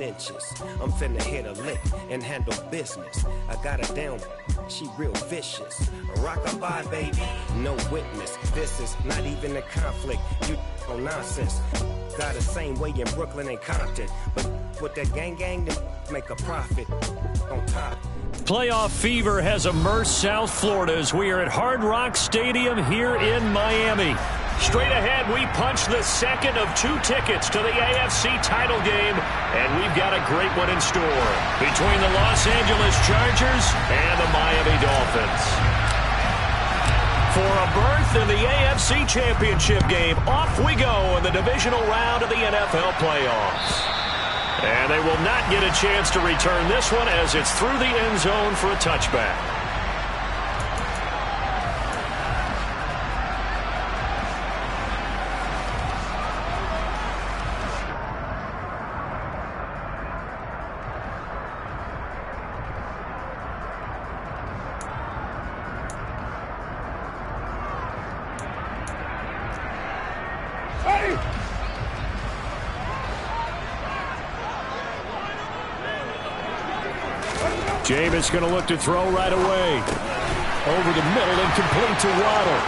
inches. I'm finna hit a lick and handle business. I got her down, she real vicious. Rock-a-bye, baby, no witness. This is not even a conflict. You on nonsense. Got the same way in Brooklyn and Compton. But with that gang, they make a profit on top. Playoff fever has immersed South Florida as we are at Hard Rock Stadium here in Miami. Straight ahead, we punch the second of 2 tickets to the AFC title game, and we've got a great one in store between the Los Angeles Chargers and the Miami Dolphins. For a berth in the AFC Championship game, off we go in the divisional round of the NFL playoffs. And they will not get a chance to return this one as it's through the end zone for a touchback. Jameis going to look to throw right away. Over the middle and complete to Waddle.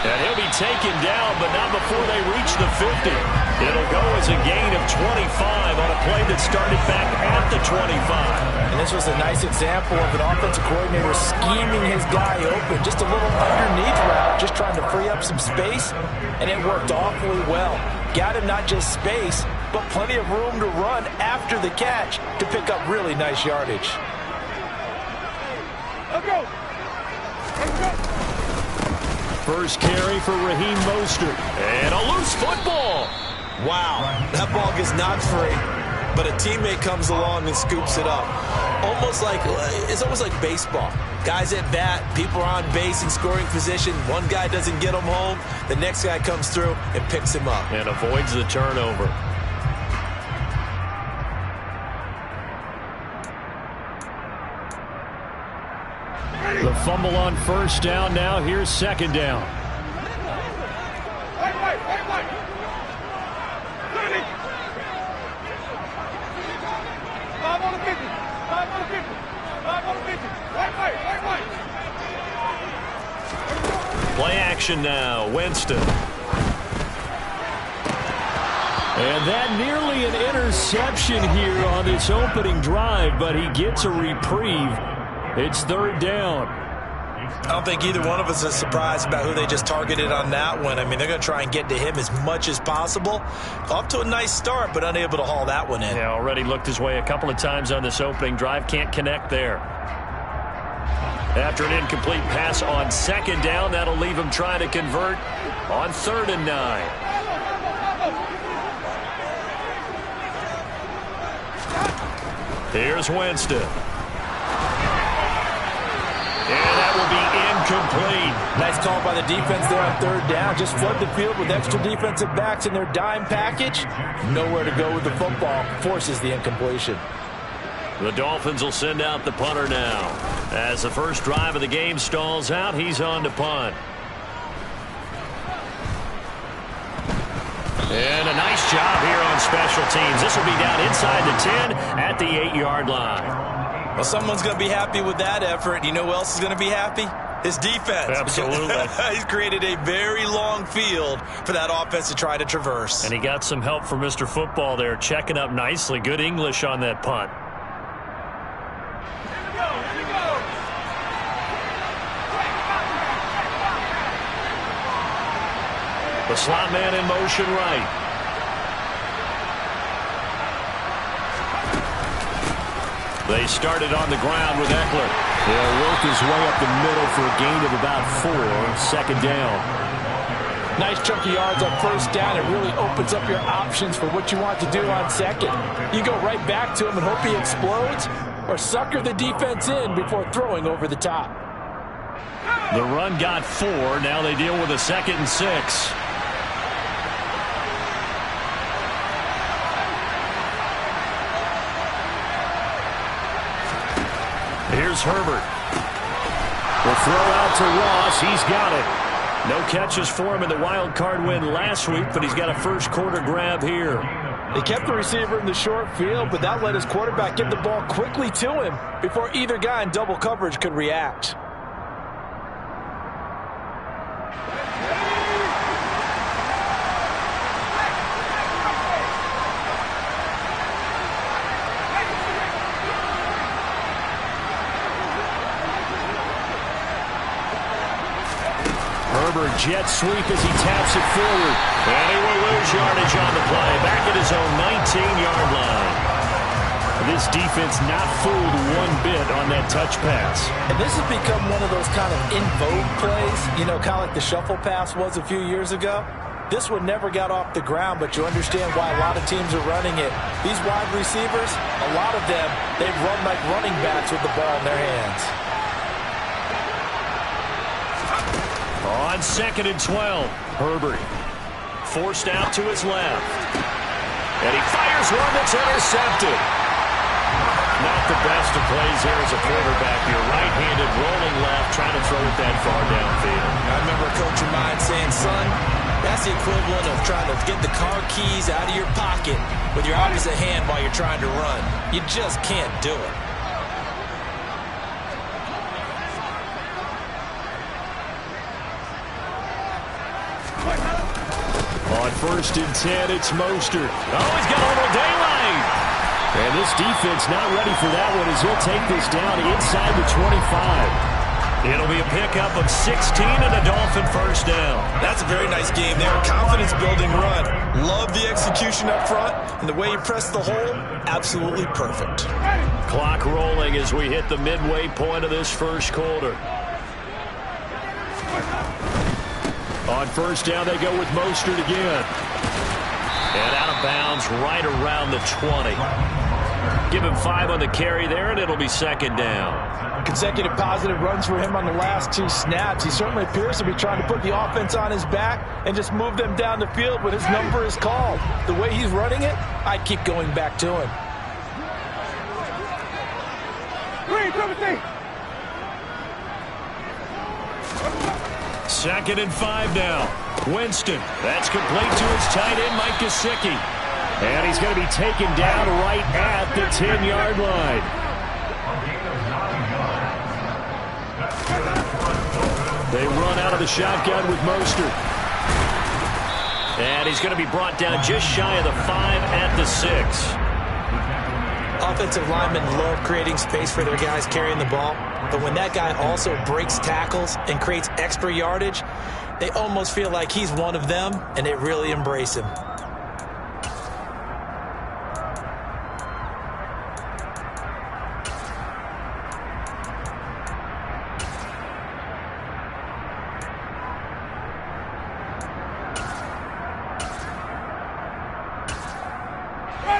And he'll be taken down, but not before they reach the 50. It'll go as a gain of 25 on a play that started back at the 25. And this was a nice example of an offensive coordinator scheming his guy open. Just a little underneath route, just trying to free up some space, and it worked awfully well. Got him not just space, but plenty of room to run after the catch to pick up really nice yardage. Let's go. Let's go. First carry for Raheem Mostert. And a loose football. Wow, that ball gets knocked free, but a teammate comes along and scoops it up. It's almost like baseball. Guys at bat, people are on base in scoring position. One guy doesn't get him home. The next guy comes through and picks him up. And avoids the turnover. The fumble on first down. Now here's second down. Play action now. Winston. And that nearly an interception here on this opening drive, but he gets a reprieve. It's third down. I don't think either one of us is surprised about who they just targeted on that one. I mean, they're going to try and get to him as much as possible. Off to a nice start, but unable to haul that one in. Yeah, already looked his way a couple of times on this opening drive. Can't connect there. After an incomplete pass on second down, that'll leave him trying to convert on 3rd and 9. Here's Winston. And that will be incomplete. Nice call by the defense there on 3rd down. Just flood the field with extra defensive backs in their dime package. Nowhere to go with the football. Forces the incompletion. The Dolphins will send out the punter now. As the first drive of the game stalls out, he's on to punt. And a nice job here on special teams. This will be down inside the 10 at the 8-yard line. Well, someone's going to be happy with that effort. You know who else is going to be happy? His defense. Absolutely. He's created a very long field for that offense to try to traverse. And he got some help from Mr. Football there, checking up nicely. Good English on that punt. The slot man in motion right. They started on the ground with Eckler. He'll work his way up the middle for a gain of about 4. Second down. Nice chunky yards on first down. It really opens up your options for what you want to do on second. You go right back to him and hope he explodes, or sucker the defense in before throwing over the top. The run got 4. Now they deal with a 2nd and 6. Here's Herbert. The throw out to Ross. He's got it. No catches for him in the wild card win last week, but he's got a first quarter grab here. They kept the receiver in the short field, but that let his quarterback get the ball quickly to him before either guy in double coverage could react. Herbert jet sweep as he taps it forward. And he will lose yardage on the play. Back at his own 19-yard line. This defense not fooled one bit on that touch pass. And this has become one of those kind of in vogue plays, you know, kind of like the shuffle pass was a few years ago. This one never got off the ground, but you understand why a lot of teams are running it. These wide receivers, a lot of them, they've run like running backs with the ball in their hands. On 2nd and 12, Herbert forced out to his left. And he fires one that's intercepted. Not the best of plays there as a quarterback. You're right-handed, rolling left, trying to throw it that far downfield. I remember a coach of mine saying, son, that's the equivalent of trying to get the car keys out of your pocket with your opposite hand while you're trying to run. You just can't do it. On 1st and 10, it's Mostert. Oh, he's got a little daylight. And this defense not ready for that one as he'll take this down inside the 25. It'll be a pickup of 16 and a Dolphin first down. That's a very nice game there. Confidence-building run. Love the execution up front. And the way you press the hole, absolutely perfect. Clock rolling as we hit the midway point of this first quarter. On 1st down, they go with Mostert again. And out of bounds right around the 20. Give him 5 on the carry there, and it'll be 2nd down. Consecutive positive runs for him on the last 2 snaps. He certainly appears to be trying to put the offense on his back and just move them down the field when his number is called. The way he's running it, I'd keep going back to him. 2nd and 5 now. Winston. That's complete to his tight end, Mike Gesicki. And he's going to be taken down right at the 10-yard line. They run out of the shotgun with Mostert. And he's going to be brought down just shy of the 5 at the 6. Offensive linemen love creating space for their guys carrying the ball. But when that guy also breaks tackles and creates extra yardage, they almost feel like he's one of them, and they really embrace him.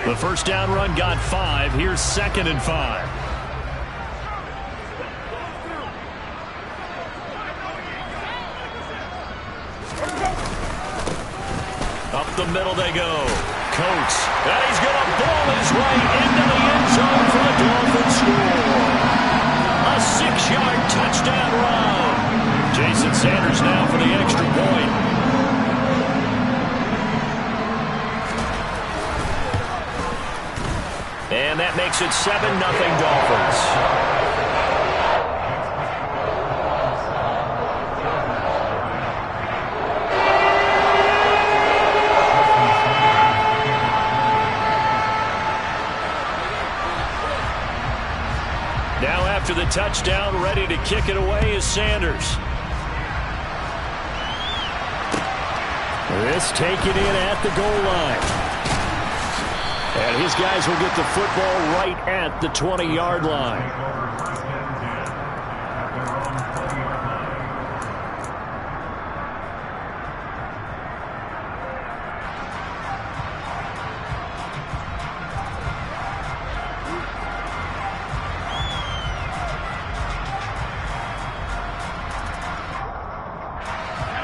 The first down run got 5. Here's 2nd and 5. Up the middle they go. Coates. And he's going to ball his way into the end zone for the Dolphins score. A 6-yard touchdown run. Jason Sanders now for the extra point. And that makes it 7-0 Dolphins. Now after the touchdown, ready to kick it away is Sanders. This taken in at the goal line. And his guys will get the football right at the 20-yard line.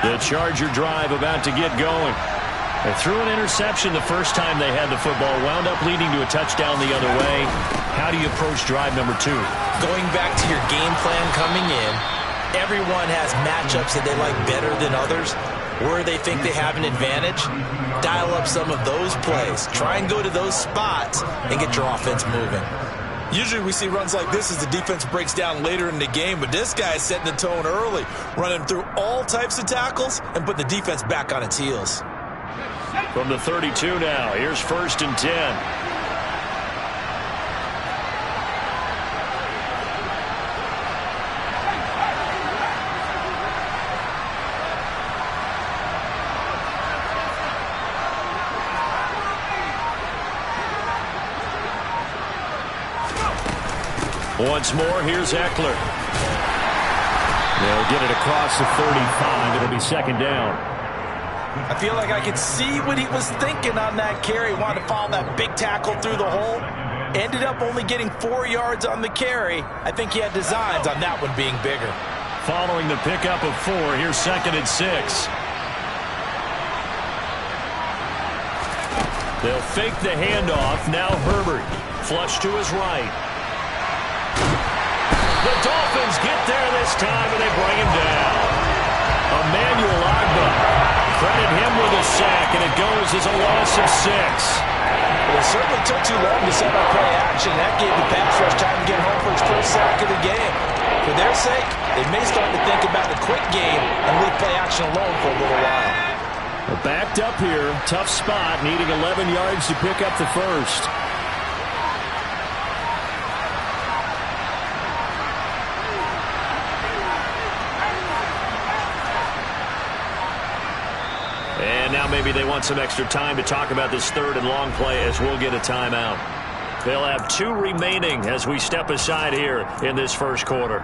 The Charger drive about to get going. They threw an interception the first time they had the football, wound up leading to a touchdown the other way. How do you approach drive number 2? Going back to your game plan coming in, everyone has matchups that they like better than others. where they think they have an advantage, dial up some of those plays. Try and go to those spots and get your offense moving. Usually we see runs like this as the defense breaks down later in the game, but this guy is setting the tone early, running through all types of tackles and putting the defense back on its heels. From the 32 now, here's 1st and 10. Once more, here's Eckler. They'll get it across the 35. It'll be 2nd down. I feel like I could see what he was thinking on that carry. Wanted to follow that big tackle through the hole. Ended up only getting 4 yards on the carry. I think he had designs on that one being bigger. Following the pickup of 4, here's 2nd and 6. They'll fake the handoff. Now Herbert. Flush to his right. The Dolphins get there this time, and they bring him down. Emmanuel Ogbah. Credit him with a sack, and it goes as a loss of 6. Well, it certainly took too long to set up play action. That gave the pass rush time to get home for his first sack of the game. For their sake, they may start to think about the quick game and leave play action alone for a little while. We're backed up here. Tough spot, needing 11 yards to pick up the first. And now maybe they want some extra time to talk about this 3rd and long play as we'll get a timeout. They'll have 2 remaining as we step aside here in this first quarter.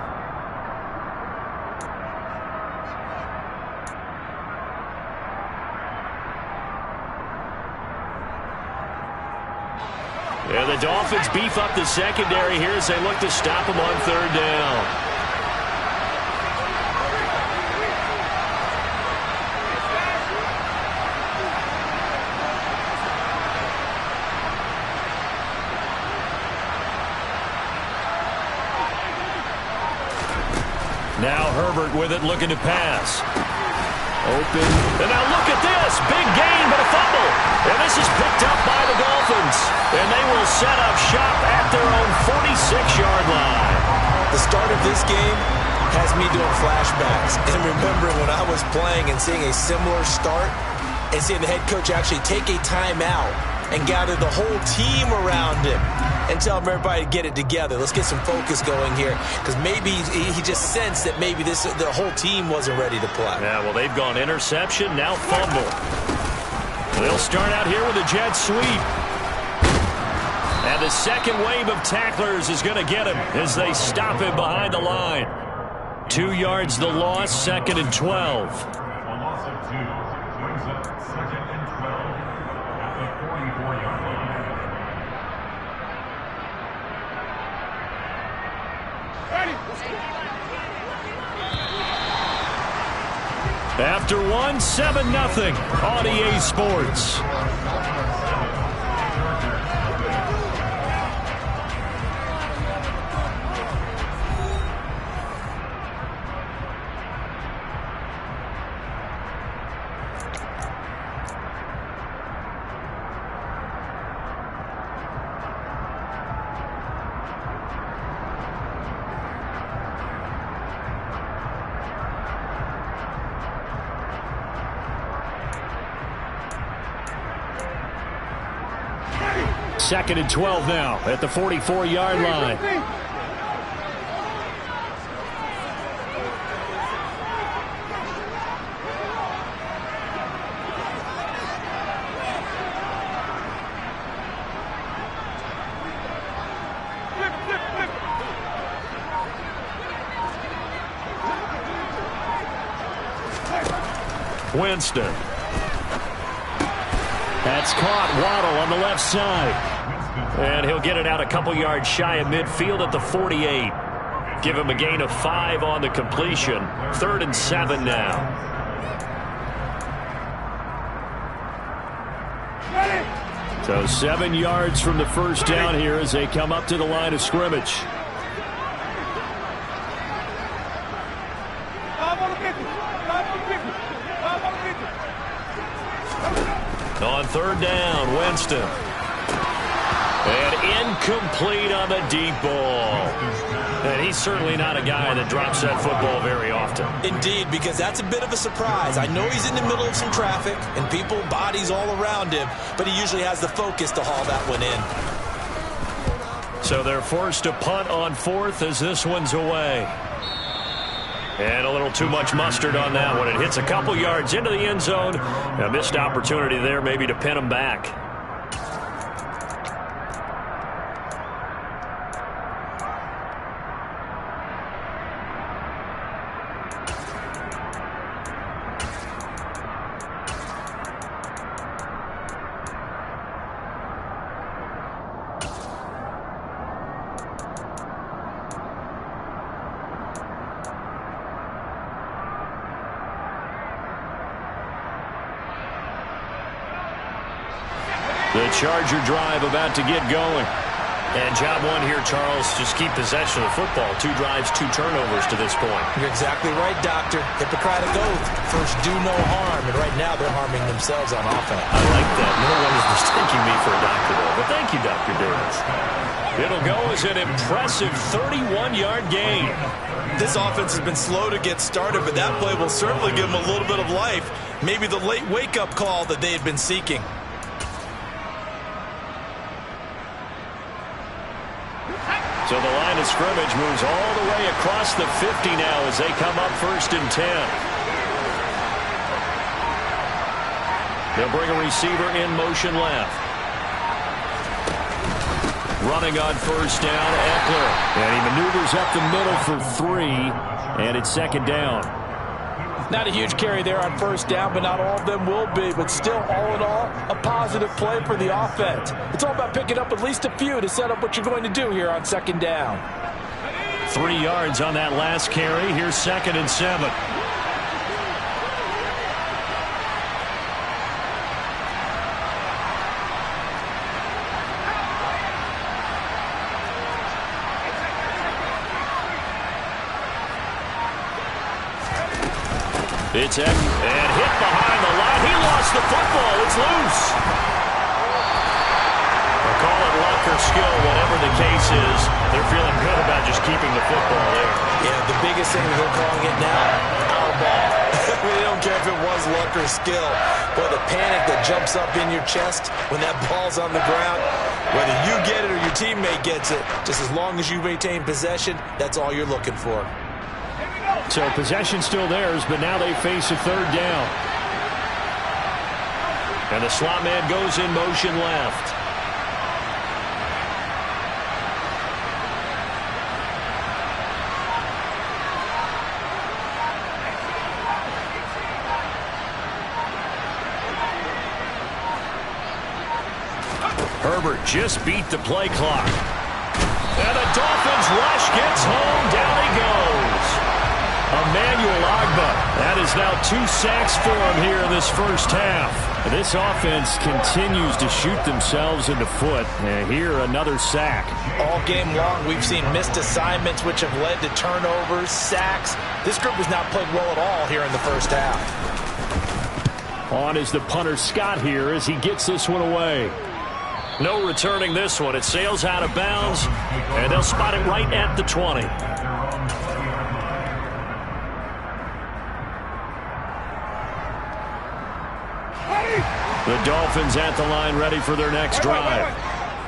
And the Dolphins beef up the secondary here as they look to stop them on 3rd down. Now Herbert with it, looking to pass. Open. And now look at this. Big gain, but a fumble. And this is picked up by the Dolphins. And they will set up shop at their own 46-yard line. The start of this game has me doing flashbacks and remembering when I was playing and seeing a similar start and seeing the head coach actually take a timeout and gather the whole team around him and tell everybody to get it together. Let's get some focus going here, because maybe he just sensed that maybe the whole team wasn't ready to play. Yeah, well, they've gone interception, now fumble. They'll start out here with a jet sweep. And the second wave of tacklers is going to get him as they stop him behind the line. 2 yards the loss, 2nd and 12. A loss of 2 brings up 2nd and 12 at the 44-yard line. After 1, 7-0 on EA Sports. Second and 12 now at the 44-yard line. Winston. That's caught. Waddle on the left side. And he'll get it out a couple yards shy of midfield at the 48. Give him a gain of 5 on the completion. 3rd and 7 now. So 7 yards from the first down here as they come up to the line of scrimmage. On third down, Winston. And incomplete on the deep ball. And he's certainly not a guy that drops that football very often. Indeed, because that's a bit of a surprise. I know he's in the middle of some traffic and people, bodies all around him, but he usually has the focus to haul that one in. So they're forced to punt on fourth as this one's away. And a little too much mustard on that one. It hits a couple yards into the end zone. A missed opportunity there maybe to pin him back. The Charger drive about to get going. And job one here, Charles, just keep possession of the football. 2 drives, 2 turnovers to this point. You're exactly right, Doctor. Hippocratic oath. First, do no harm. And right now, they're harming themselves on offense. I like that. No one is mistaking me for a doctor, though. But thank you, Dr. Davis. It'll go as an impressive 31-yard gain. This offense has been slow to get started, but that play will certainly give them a little bit of life. Maybe the late wake-up call that they had been seeking. So the line of scrimmage moves all the way across the 50 now as they come up 1st and 10. They'll bring a receiver in motion left. Running on 1st down, Eckler. And he maneuvers up the middle for 3, and it's 2nd down. Not a huge carry there on 1st down, but not all of them will be. But still, all in all, a positive play for the offense. It's all about picking up at least a few to set up what you're going to do here on 2nd down. 3 yards on that last carry. Here's 2nd and 7. It's Eck, and hit behind the line. He lost the football. It's loose. They'll call it luck or skill, whatever the case is. They're feeling good about just keeping the football there. Yeah, the biggest thing they're calling it now, our ball. They don't care if it was luck or skill. But the panic that jumps up in your chest when that ball's on the ground, whether you get it or your teammate gets it, just as long as you maintain possession, that's all you're looking for. So possession still theirs, but now they face a 3rd down. And the slot man goes in motion left. Herbert just beat the play clock. And the Dolphins rush gets home. Down he goes. Emmanuel Ogbah. That is now 2 sacks for him here in this first half. This offense continues to shoot themselves in the foot. And here, another sack. All game long, we've seen missed assignments, which have led to turnovers, sacks. This group has not played well at all here in the first half. On is the punter, Scott, here as he gets this one away. No returning this one. It sails out of bounds, and they'll spot it right at the 20. The Dolphins at the line, ready for their next drive.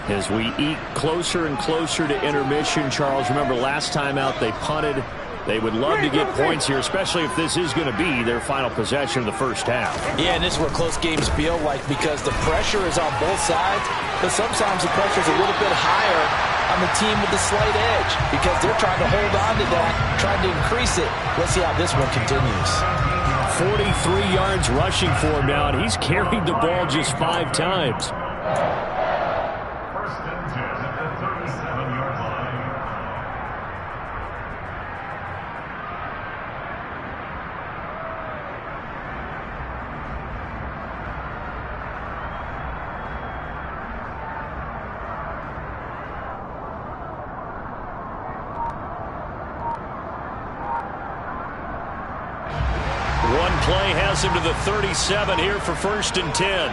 As we eke closer and closer to intermission, Charles, remember last time out they punted. They would love to get points here, especially if this is going to be their final possession of the first half. Yeah, and this is what close games feel like because the pressure is on both sides, but sometimes the pressure is a little bit higher on the team with the slight edge because they're trying to hold on to that, trying to increase it. Let's see how this one continues. 43 yards rushing for him now, and he's carried the ball just 5 times. 1st and 10 at the 37-yard line. One play has him to the 37 here for 1st and 10.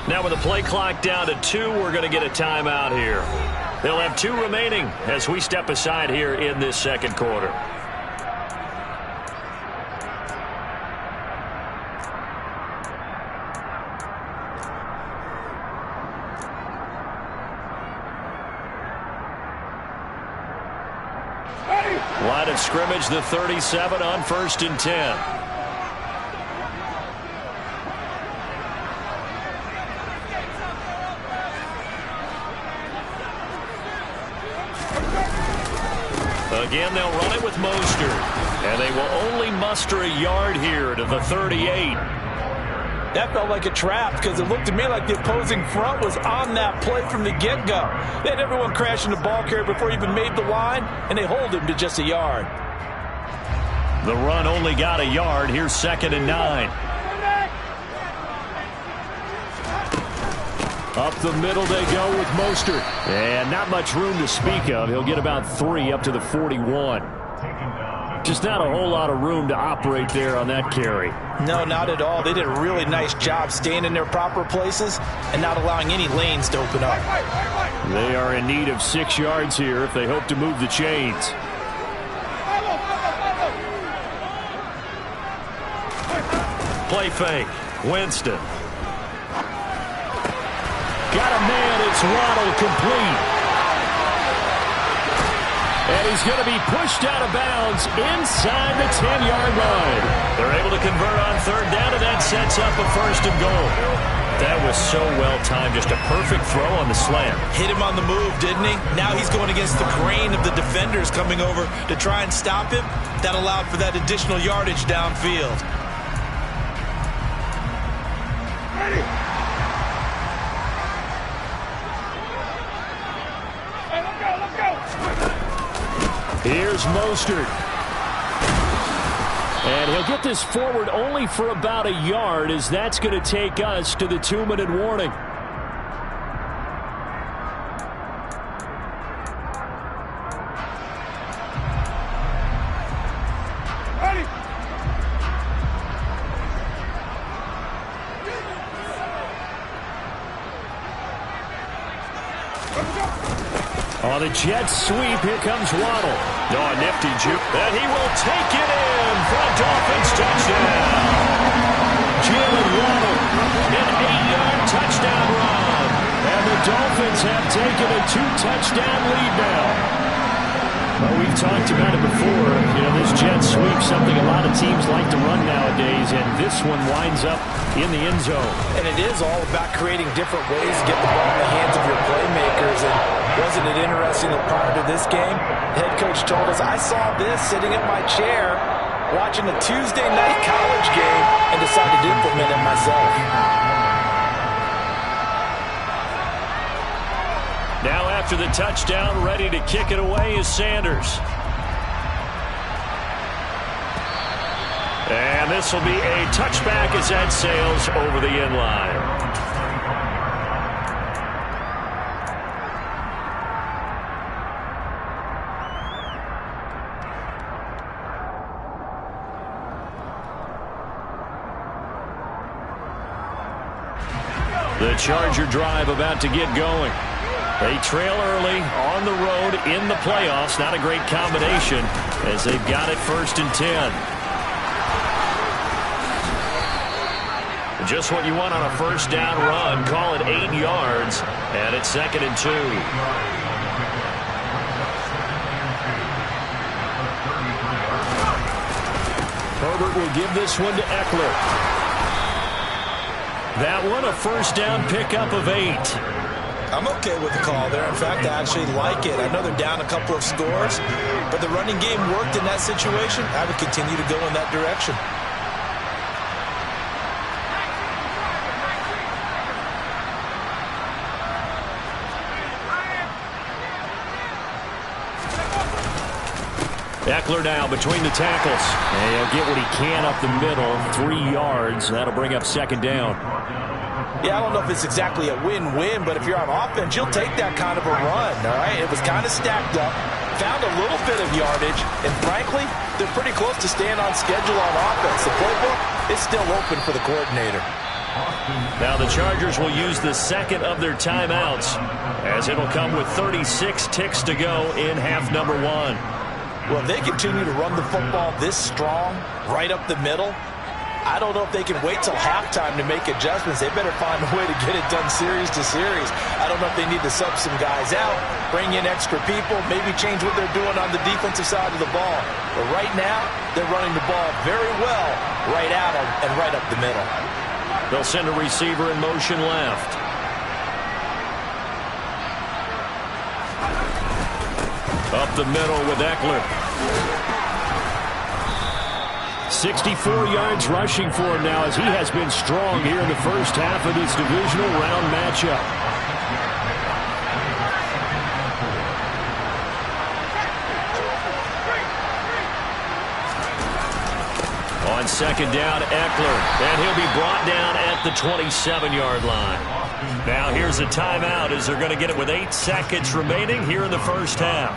Now with the play clock down to 2, we're going to get a timeout here. They'll have 2 remaining as we step aside here in this second quarter. Line of scrimmage, the 37 on 1st and 10. Again, they'll run it with Mostert. And they will only muster a yard here to the 38. That felt like a trap because it looked to me like the opposing front was on that play from the get-go. They had everyone crashing the ball carrier before he even made the line, and they hold him to just a yard. The run only got a yard. Here's 2nd and 9. Up the middle they go with Mostert. And not much room to speak of. He'll get about 3 up to the 41. Just not a whole lot of room to operate there on that carry. No, not at all. They did a really nice job staying in their proper places and not allowing any lanes to open up. They are in need of 6 yards here if they hope to move the chains. Play fake. Winston. Got a man. It's Waddle complete. And he's going to be pushed out of bounds inside the 10-yard line. They're able to convert on 3rd down, and that sets up a 1st and goal. That was so well-timed. Just a perfect throw on the slant. Hit him on the move, didn't he? Now he's going against the grain of the defenders coming over to try and stop him. That allowed for that additional yardage downfield. Ready. Here's Mostert. And he'll get this forward only for about a yard, as that's going to take us to the 2-minute warning. Ready. On the jet sweep, here comes Waddle. Oh, nifty juke. And he will take it in for a Dolphins touchdown. Jalen Waddle, an 8-yard touchdown run. And the Dolphins have taken a 2-touchdown lead now. Well, we've talked about it before. You know, this jet sweep, something a lot of teams like to run nowadays, and this one winds up in the end zone. And it is all about creating different ways to get the ball in the hands of your playmakers. And wasn't it interesting that prior to this game, the head coach told us, I saw this sitting in my chair watching a Tuesday night college game and decided to implement it myself. Now after the touchdown, ready to kick it away is Sanders. And this will be a touchback as that sails over the end line. The Charger drive about to get going. They trail early on the road in the playoffs. Not a great combination as they've got it 1st and 10. Just what you want on a 1st down run. Call it 8 yards, and it's 2nd and 2. Herbert will give this one to Eckler. That one a 1st down pickup of 8. I'm okay with the call there. In fact, I actually like it. I know they're down a couple of scores, but the running game worked in that situation. I would continue to go in that direction. Eckler now between the tackles. And he'll get what he can up the middle. 3 yards. That'll bring up 2nd down. Yeah, I don't know if it's exactly a win-win, but if you're on offense, you'll take that kind of a run, all right? It was kind of stacked up, found a little bit of yardage, and frankly, they're pretty close to staying on schedule on offense. The playbook is still open for the coordinator. Now the Chargers will use the second of their timeouts, as it'll come with 36 ticks to go in half number 1. Well, if they continue to run the football this strong, right up the middle, I don't know if they can wait till halftime to make adjustments. They better find a way to get it done series to series. I don't know if they need to sub some guys out, bring in extra people, maybe change what they're doing on the defensive side of the ball. But right now, they're running the ball very well right at them and right up the middle. They'll send a receiver in motion left. Up the middle with Eckler. 64 yards rushing for him now, as he has been strong here in the first half of this divisional round matchup. On second down, Eckler, and he'll be brought down at the 27-yard line. Now here's a timeout, as they're going to get it with 8 seconds remaining here in the first half.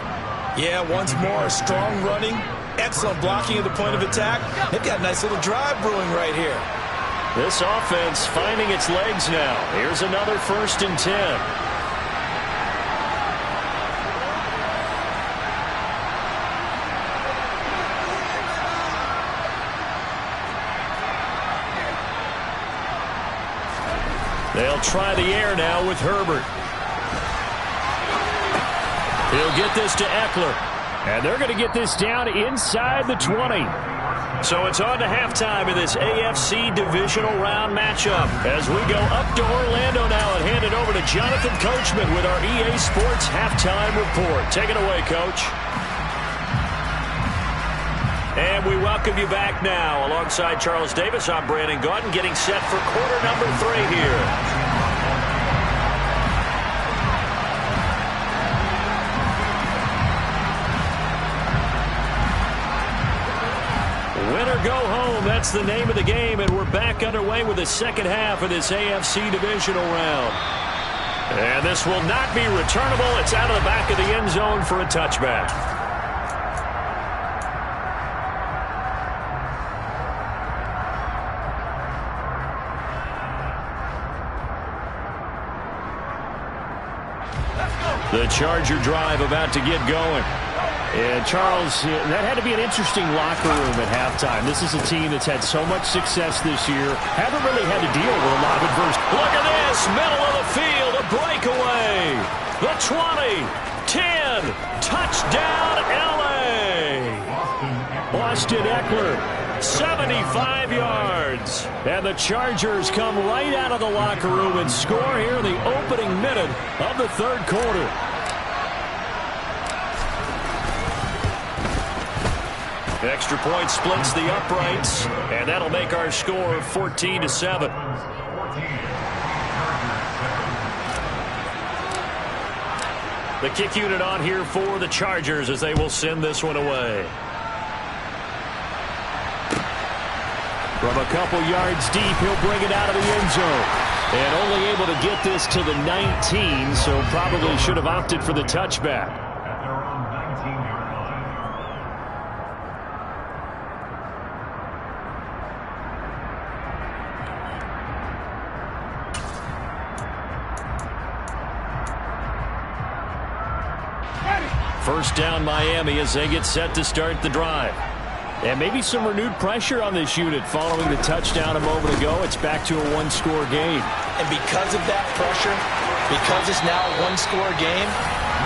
Yeah, once more, strong running, excellent blocking at the point of attack. They've got a nice little drive brewing right here. This offense finding its legs now. Here's another 1st and 10. They'll try the air now with Herbert. He'll get this to Eckler. And they're going to get this down inside the 20. So it's on to halftime in this AFC divisional round matchup, as we go up to Orlando now and hand it over to Jonathan Coachman with our EA Sports halftime report. Take it away, Coach. And we welcome you back now. Alongside Charles Davis, I'm Brandon Gaudin, getting set for quarter number 3 here. Win or go home, that's the name of the game, and we're back underway with the second half of this AFC divisional round. And this will not be returnable. It's out of the back of the end zone for a touchback. The Charger drive about to get going. And Charles, that had to be an interesting locker room at halftime. This is a team that's had so much success this year. Haven't really had to deal with a lot of adversity. Look at this, middle of the field, a breakaway. The 20, 10, touchdown LA. Austin Eckler, 75 yards. And the Chargers come right out of the locker room and score here in the opening minute of the third quarter. Extra point splits the uprights, and that'll make our score 14-7. The kick unit on here for the Chargers as they will send this one away. From a couple yards deep, he'll bring it out of the end zone. And only able to get this to the 19, so probably should have opted for the touchback. First down Miami as they get set to start the drive. And maybe some renewed pressure on this unit following the touchdown a moment ago. It's back to a one-score game. And because of that pressure, because it's now a one-score game,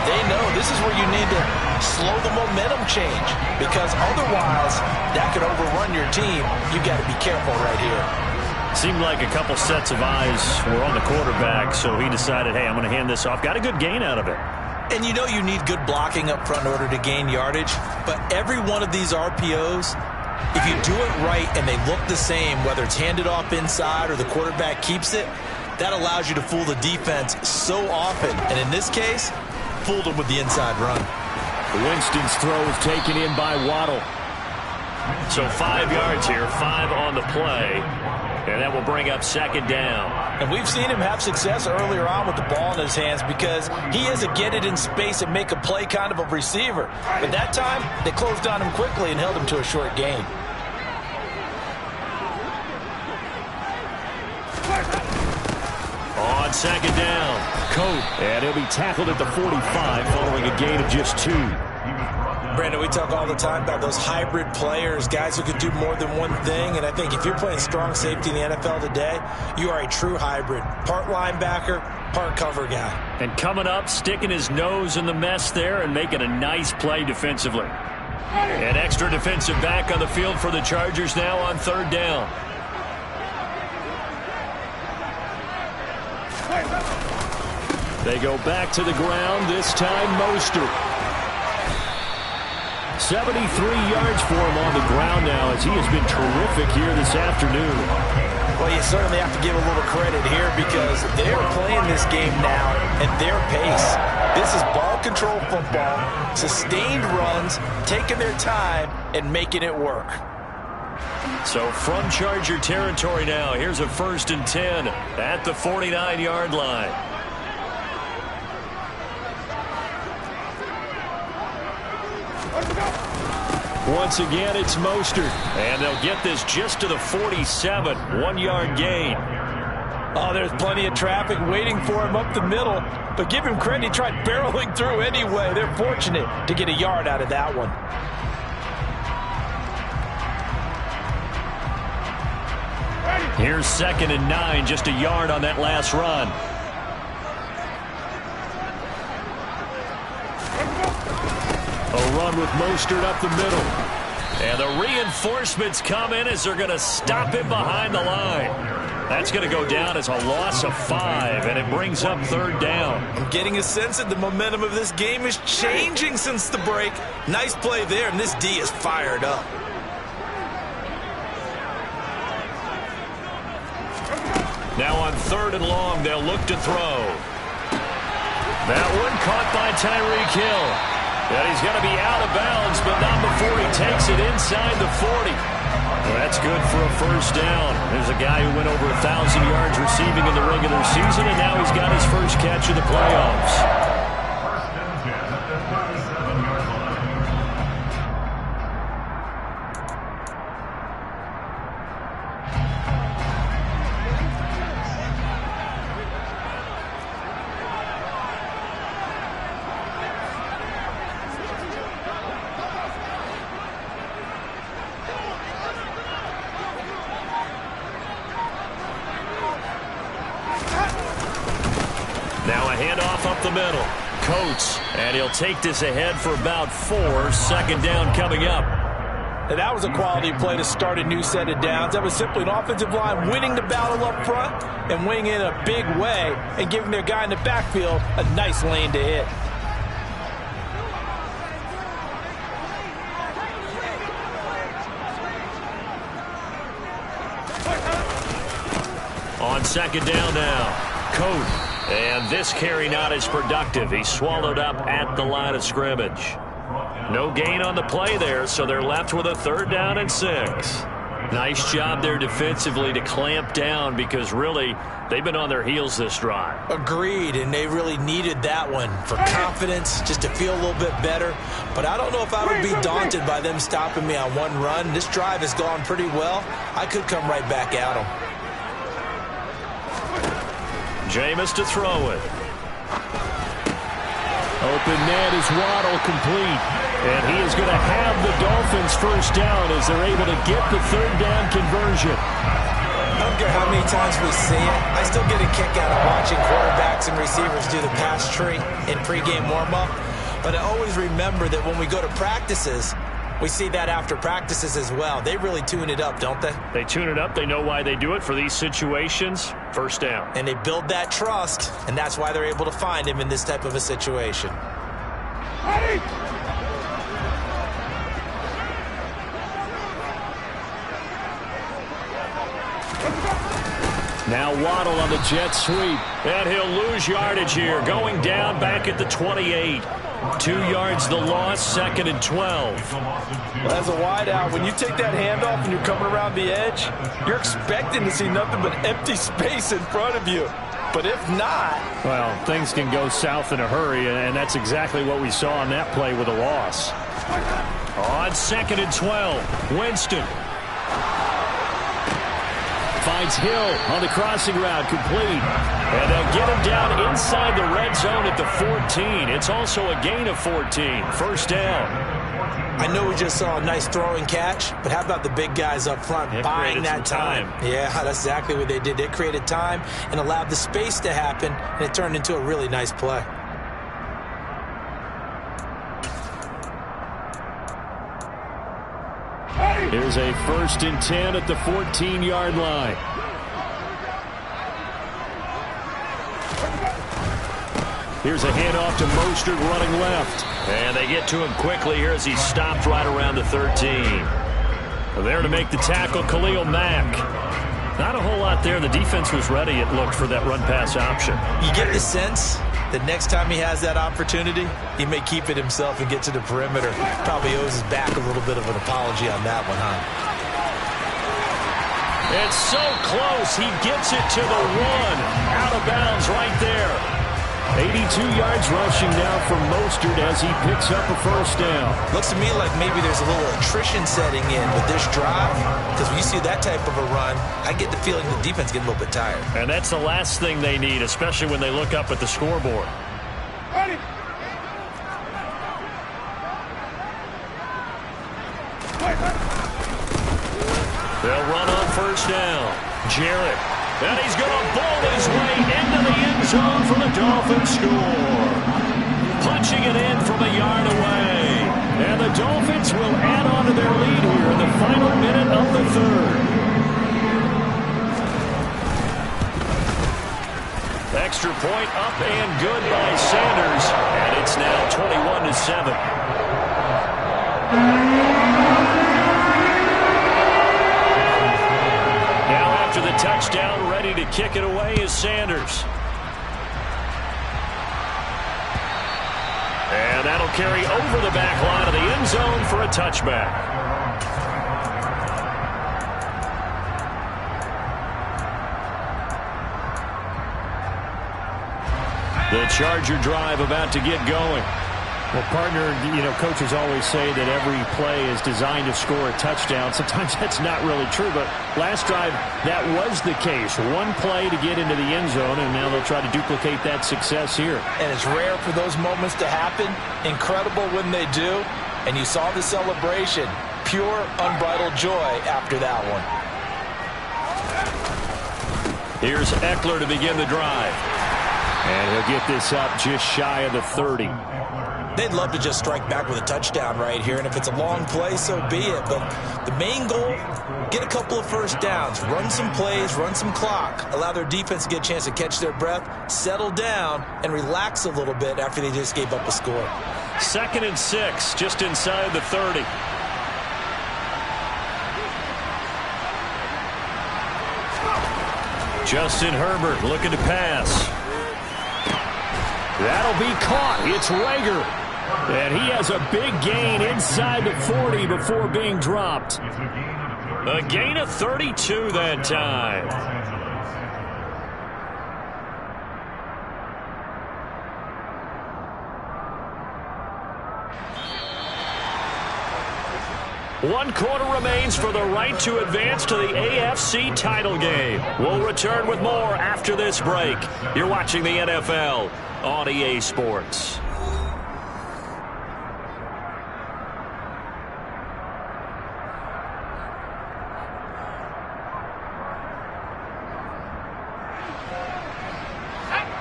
they know this is where you need to slow the momentum change. Because otherwise, that could overrun your team. You've got to be careful right here. Seemed like a couple sets of eyes were on the quarterback, so he decided, hey, I'm going to hand this off. Got a good gain out of it. And you know you need good blocking up front in order to gain yardage. But every one of these RPOs, if you do it right and they look the same, whether it's handed off inside or the quarterback keeps it, that allows you to fool the defense so often. And in this case, fooled them with the inside run. Winston's throw is taken in by Waddle. So 5 yards here, 5 on the play. And that will bring up second down. And we've seen him have success earlier on with the ball in his hands because he is a get it in space and make a play kind of a receiver. But that time, they closed on him quickly and held him to a short gain. On second down, Coat, and he'll be tackled at the 45 following a gain of just 2. Brandon, we talk all the time about those hybrid players, guys who could do more than one thing, and I think if you're playing strong safety in the NFL today, you are a true hybrid. Part linebacker, part cover guy. And coming up, sticking his nose in the mess there and making a nice play defensively. An extra defensive back on the field for the Chargers now on third down. They go back to the ground, this time Mostert. 73 yards for him on the ground now as he has been terrific here this afternoon. Well, you certainly have to give a little credit here because they're playing this game now at their pace. This is ball control football, sustained runs, taking their time and making it work. So from Charger territory now, here's a 1st and 10 at the 49-yard line. Once again, it's Mostert. And they'll get this just to the 47. 1-yard gain. Oh, there's plenty of traffic waiting for him up the middle. But give him credit, he tried barreling through anyway. They're fortunate to get a yard out of that one. Here's 2nd and 9, just a yard on that last run. A run with Mostert up the middle. And the reinforcements come in as they're going to stop him behind the line. That's going to go down as a loss of 5, and it brings up third down. I'm getting a sense that the momentum of this game is changing since the break. Nice play there, and this D is fired up. Now on 3rd and long, they'll look to throw. That one caught by Tyreek Hill. And he's going to be out of bounds, but not before he takes it inside the 40. Well, that's good for a 1st down. There's a guy who went over 1,000 yards receiving in the regular season, and now he's got his first catch of the playoffs. 1st and 10 at the 37-yard line. Now a handoff up the middle. Coates, and he'll take this ahead for about 4. 2nd down coming up. And that was a quality play to start a new set of downs. That was simply an offensive line winning the battle up front and winning in a big way and giving their guy in the backfield a nice lane to hit. On 2nd down now, Coates. And this carry not as productive. He's swallowed up at the line of scrimmage. No gain on the play there, so they're left with a 3rd down and 6. Nice job there defensively to clamp down because really they've been on their heels this drive. Agreed, and they really needed that one for confidence, just to feel a little bit better. But I don't know if I would be daunted by them stopping me on one run. This drive has gone pretty well. I could come right back at them. Jameis to throw it. Open net is Waddle complete. And he is going to have the Dolphins 1st down as they're able to get the 3rd down conversion. I don't care how many times we see it. I still get a kick out of watching quarterbacks and receivers do the pass tree in pregame warm-up. But I always remember that when we go to practices, we see that after practices as well. They really tune it up, don't they? They tune it up. They know why they do it for these situations. 1st down. And they build that trust, and that's why they're able to find him in this type of a situation. Ready? Now Waddle on the jet sweep. And he'll lose yardage here. Going down back at the 28. 2 yards the loss, 2nd and 12. Well, as a wideout, when you take that handoff and you're coming around the edge, you're expecting to see nothing but empty space in front of you. But if not... Well, things can go south in a hurry, and that's exactly what we saw on that play with a loss. On 2nd and 12, Winston. finds Hill on the crossing route, complete. And they'll get him down inside the red zone at the 14. It's also a gain of 14. First down. I know we just saw a nice throwing catch, but how about the big guys up front buying that time? Yeah, that's exactly what they did. They created time and allowed the space to happen, and it turned into a really nice play. Here's a 1st and 10 at the 14-yard line. Here's a handoff to Mostert running left. And they get to him quickly here as he stopped right around the 13. There to make the tackle, Khalil Mack. Not a whole lot there. The defense was ready, it looked, for that run-pass option. You get the sense that next time he has that opportunity, he may keep it himself and get to the perimeter. Probably owes his back a little bit of an apology on that one, huh? It's so close. He gets it to the 1. Out of bounds right there. 82 yards rushing now from Mostert as he picks up a first down. Looks to me like maybe there's a little attrition setting in with this drive, because when you see that type of a run, I get the feeling the defense getting a little bit tired. And that's the last thing they need, especially when they look up at the scoreboard. Ready. They'll run on first down. Jarrett. And he's going to bowl his way into the end zone for the Dolphins score. Punching it in from a yard away. And the Dolphins will add on to their lead here in the final minute of the 3rd. Extra point up and good by Sanders. And it's now 21-7. After the touchdown, ready to kick it away is Sanders. And that'll carry over the back line of the end zone for a touchback. The Charger drive about to get going. Well, partner, coaches always say that every play is designed to score a touchdown. Sometimes that's not really true, but last drive, that was the case. One play to get into the end zone, and now they'll try to duplicate that success here. And it's rare for those moments to happen. Incredible when they do. And you saw the celebration. Pure, unbridled joy after that one. Here's Eckler to begin the drive. And he'll get this up just shy of the 30. They'd love to just strike back with a touchdown right here, and if it's a long play, so be it. But the main goal, get a couple of first downs, run some plays, run some clock, allow their defense to get a chance to catch their breath, settle down, and relax a little bit after they just gave up a score. 2nd and 6, just inside the 30. Justin Herbert looking to pass. That'll be caught. It's Reagor. And he has a big gain inside the 40 before being dropped. A gain of 32 that time. One quarter remains for the right to advance to the AFC title game. We'll return with more after this break. You're watching the NFL on EA Sports.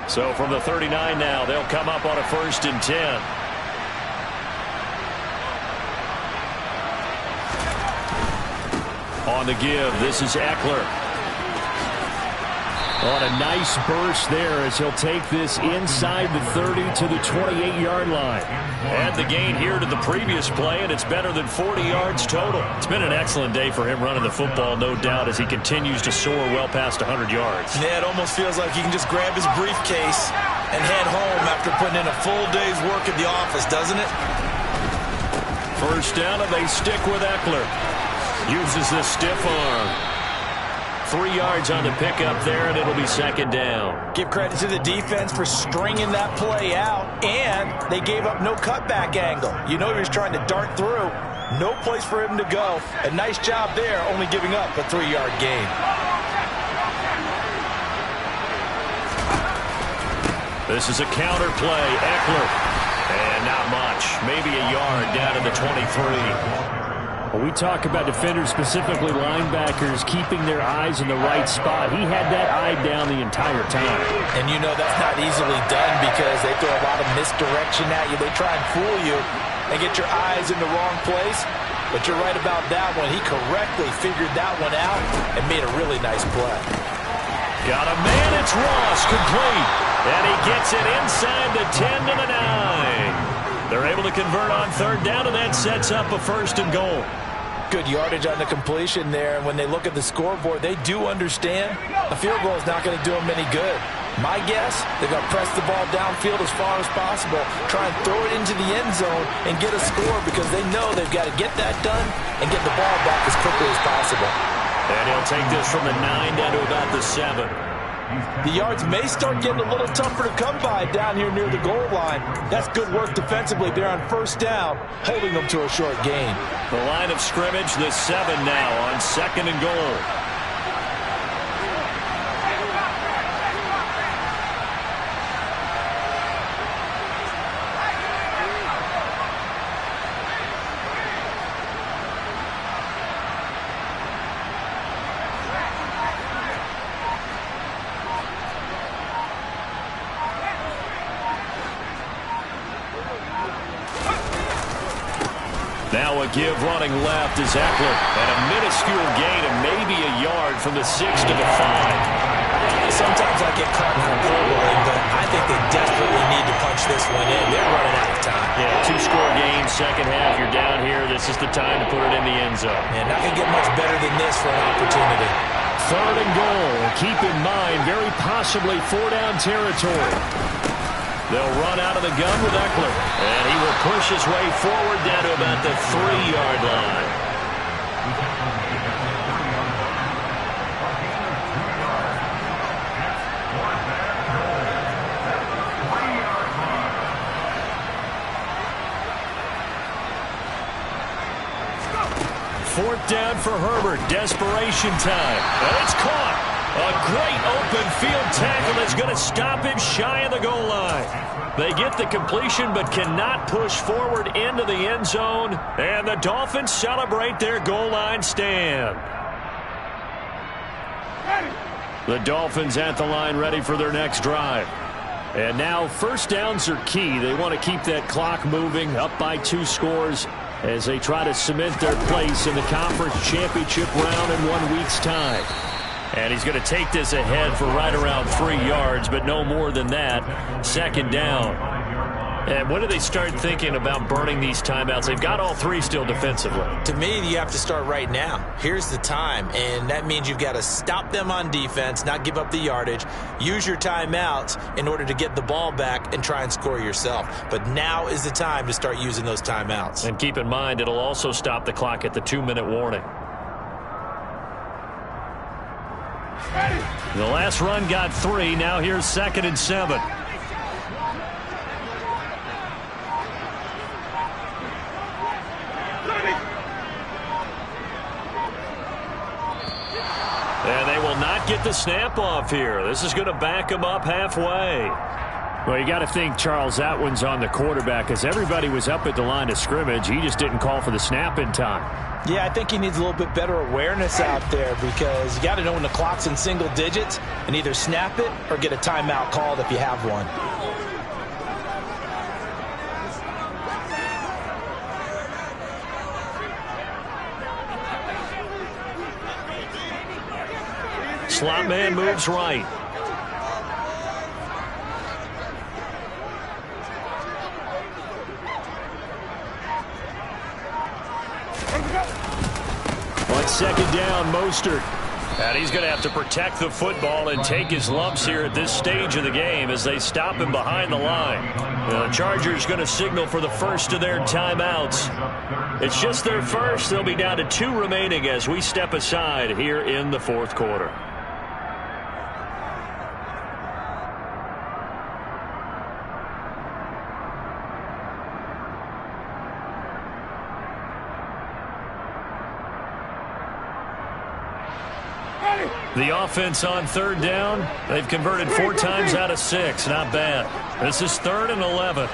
So from the 39 now, they'll come up on a 1st and 10. On the give, this is Eckler. On a nice burst there as he'll take this inside the 30 to the 28-yard line. Add the gain here to the previous play, and it's better than 40 yards total. It's been an excellent day for him running the football, no doubt, as he continues to soar well past 100 yards. Yeah, it almost feels like he can just grab his briefcase and head home after putting in a full day's work at the office, doesn't it? First down, and they stick with Eckler. Uses the stiff arm. 3 yards on the pickup there, and it'll be 2nd down. Give credit to the defense for stringing that play out, and they gave up no cutback angle. You know he was trying to dart through. No place for him to go. A nice job there, only giving up a 3-yard gain. This is a counter play. Eckler. And not much. Maybe a yard down to the 23. Well, we talk about defenders, specifically linebackers, keeping their eyes in the right spot. He had that eye down the entire time. And you know that's not easily done because they throw a lot of misdirection at you. They try and fool you and get your eyes in the wrong place. But you're right about that one. He correctly figured that one out and made a really nice play. Got a man. It's Ross, complete. And he gets it inside the 10 to the 9. They're able to convert on third down, and that sets up a 1st and goal. Good yardage on the completion there. And when they look at the scoreboard, they do understand a field goal is not going to do them any good. My guess, they're going to press the ball downfield as far as possible, try and throw it into the end zone and get a score because they know they've got to get that done and get the ball back as quickly as possible. And he'll take this from the 9 down to about the 7. The yards may start getting a little tougher to come by down here near the goal line. That's good work defensively there on 1st down, holding them to a short gain. The line of scrimmage, the 7 now on 2nd and goal. Now a give running left is Eckler. And a minuscule gain of maybe a yard from the 6 to the 5. Sometimes I get caught in hyperbole, but I think they desperately need to punch this one in. They're running out of time. Yeah, 2-score game, second half. You're down here. This is the time to put it in the end zone. And not going to get much better than this for an opportunity. 3rd and goal. Keep in mind, very possibly 4-down territory. They'll run out of the gun with Eckler. And he will push his way forward down to about the 3-yard line. Fourth down for Herbert. Desperation time. And it's caught. A great open field tackle that's going to stop him shy of the goal line. They get the completion but cannot push forward into the end zone. And the Dolphins celebrate their goal line stand. The Dolphins at the line ready for their next drive. And now 1st downs are key. They want to keep that clock moving, up by 2 scores as they try to cement their place in the conference championship round in 1 week's time. And he's going to take this ahead for right around 3 yards, but no more than that. 2nd down. And when do they start thinking about burning these timeouts? They've got all 3 still defensively. To me, you have to start right now. Here's the time, and that means you've got to stop them on defense, not give up the yardage, use your timeouts in order to get the ball back and try and score yourself. But now is the time to start using those timeouts. And keep in mind, it'll also stop the clock at the 2-minute warning. The last run got 3. Now here's 2nd and 7. And they will not get the snap off here. This is going to back them up halfway. Well, you got to think, Charles, that one's on the quarterback as everybody was up at the line of scrimmage. He just didn't call for the snap in time. Yeah, I think he needs a little bit better awareness out there because you got to know when the clock's in single digits and either snap it or get a timeout called if you have one. Slot man moves right. On 2nd down, Mostert. And he's going to have to protect the football and take his lumps here at this stage of the game as they stop him behind the line. The Chargers going to signal for the first of their timeouts. It's just their first. They'll be down to 2 remaining as we step aside here in the 4th quarter. The offense on third down, they've converted 4 times out of 6. Not bad. This is 3rd and 11.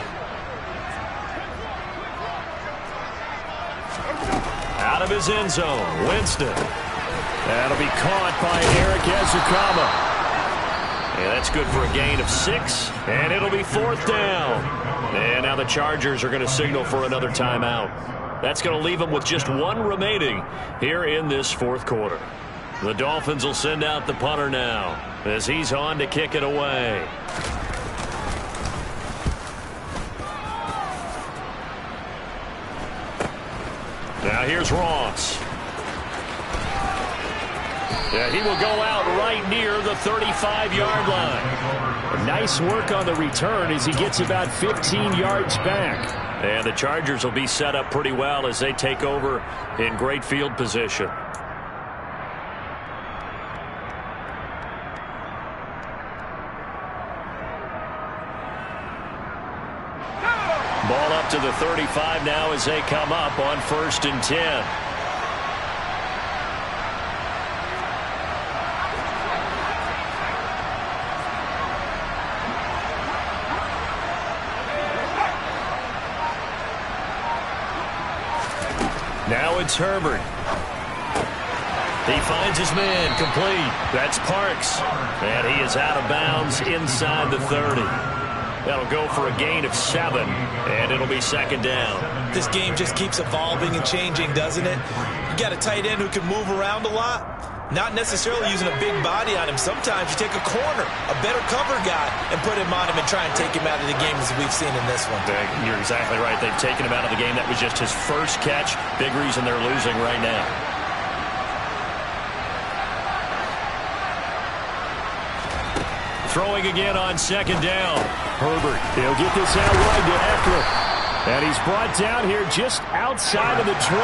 Out of his end zone, Winston. That'll be caught by Eric Ezukanma. And that's good for a gain of 6, and it'll be 4th down. And now the Chargers are going to signal for another timeout. That's going to leave them with just 1 remaining here in this 4th quarter. The Dolphins will send out the punter now as he's on to kick it away. Now here's Ross. Yeah, he will go out right near the 35-yard line. Nice work on the return as he gets about 15 yards back. And the Chargers will be set up pretty well as they take over in great field position. Ball up to the 35 now as they come up on 1st and 10. Now it's Herbert. He finds his man, complete. That's Parks. And he is out of bounds inside the 30. That'll go for a gain of 7, and it'll be 2nd down. This game just keeps evolving and changing, doesn't it? You got a tight end who can move around a lot. Not necessarily using a big body on him. Sometimes you take a corner, a better cover guy, and put him on him and try and take him out of the game as we've seen in this one. You're exactly right. They've taken him out of the game. That was just his first catch. Big reason they're losing right now. Throwing again on 2nd down. Herbert, he'll get this out wide to Eckler. And he's brought down here just outside of the 20.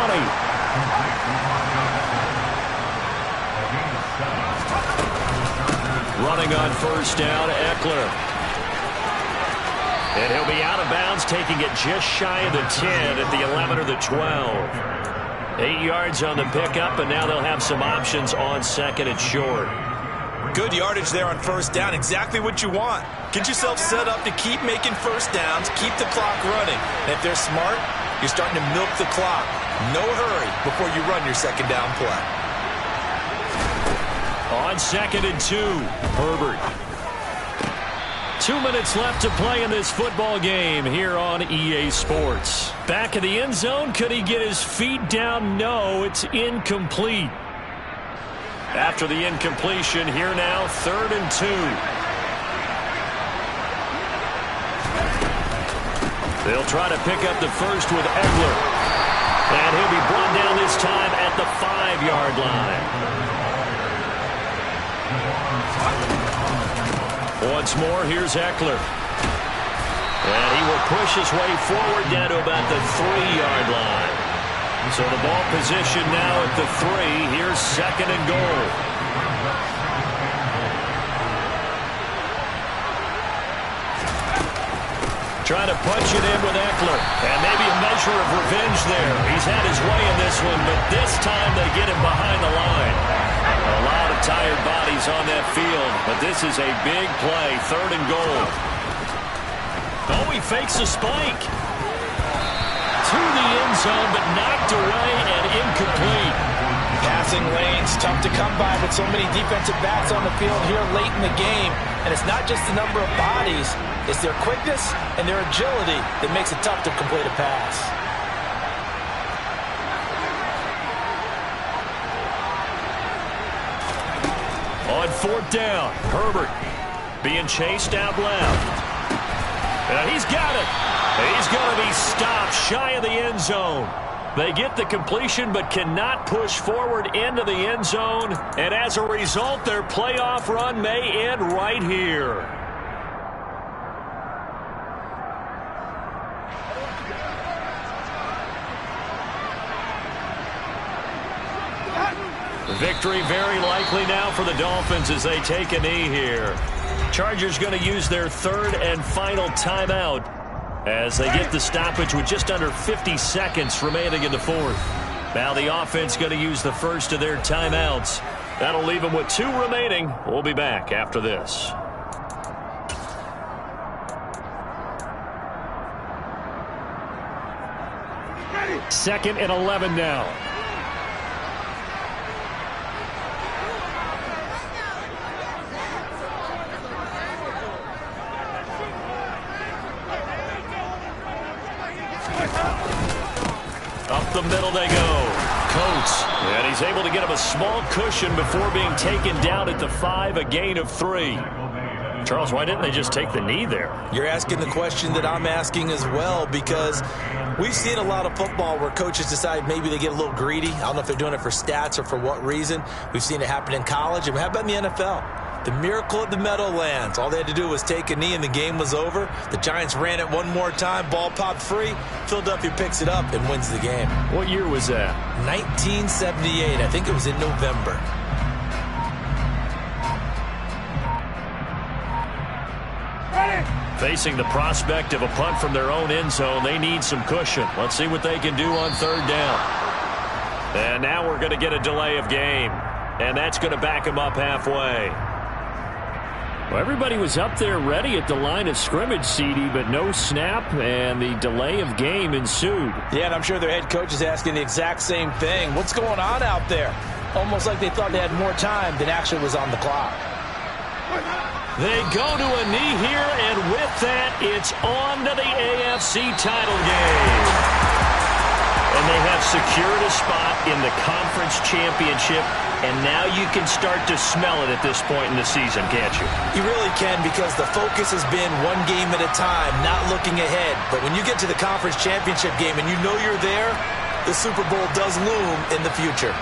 Running on 1st down, Eckler. And he'll be out of bounds, taking it just shy of the 10 at the 11 or the 12. 8 yards on the pickup, and now they'll have some options on 2nd and short. Good yardage there on 1st down. Exactly what you want. Get yourself set up to keep making 1st downs, keep the clock running. And if they're smart, you're starting to milk the clock. No hurry before you run your 2nd down play. On 2nd and 2, Herbert. 2 minutes left to play in this football game here on EA Sports. Back of the end zone, could he get his feet down? No, it's incomplete. After the incompletion, here now, 3rd and 2. They'll try to pick up the first with Eckler. And he'll be brought down this time at the 5-yard line. Once more, here's Eckler. And he will push his way forward down to about the 3-yard line. So the ball position now at the 3. Here's 2nd and goal. Trying to punch it in with Eckler. And maybe a measure of revenge there. He's had his way in this one, but this time they get him behind the line. A lot of tired bodies on that field, but this is a big play. 3rd and goal. Oh, he fakes a spike. To the end zone, but knocked away and incomplete. Passing lanes, tough to come by with so many defensive backs on the field here late in the game. And it's not just the number of bodies, it's their quickness and their agility that makes it tough to complete a pass. On 4th down, Herbert being chased out left. And he's got it. He's going to be stopped shy of the end zone. They get the completion but cannot push forward into the end zone. And as a result, their playoff run may end right here. Victory very likely now for the Dolphins as they take a knee here. Chargers going to use their 3rd and final timeout as they get the stoppage with just under 50 seconds remaining in the 4th. Now the offense going to use the first of their timeouts That'll leave them with 2 remaining. We'll be back after this. Second and 11 now. Up the middle they go. Coates. And he's able to get him a small cushion before being taken down at the 5, a gain of 3. Charles, why didn't they just take the knee there? You're asking the question that I'm asking as well, because we've seen a lot of football where coaches decide maybe they get a little greedy. I don't know if they're doing it for stats or for what reason. We've seen it happen in college. And how about in the NFL? The miracle of the Meadowlands. All they had to do was take a knee and the game was over. The Giants ran it one more time. Ball popped free. Philadelphia picks it up and wins the game. What year was that? 1978. I think it was in November. Facing the prospect of a punt from their own end zone, they need some cushion. Let's see what they can do on 3rd down. And now we're going to get a delay of game. And that's going to back them up halfway. Well, everybody was up there ready at the line of scrimmage, CD, but no snap, and the delay of game ensued. Yeah, and I'm sure their head coach is asking the exact same thing. What's going on out there? Almost like they thought they had more time than actually was on the clock. They go to a knee here, and with that, it's on to the AFC title game. And they have secured a spot in the conference championship, and now you can start to smell it at this point in the season, can't you? You really can, because the focus has been one game at a time, not looking ahead. But when you get to the conference championship game and you know you're there, the Super Bowl does loom in the future.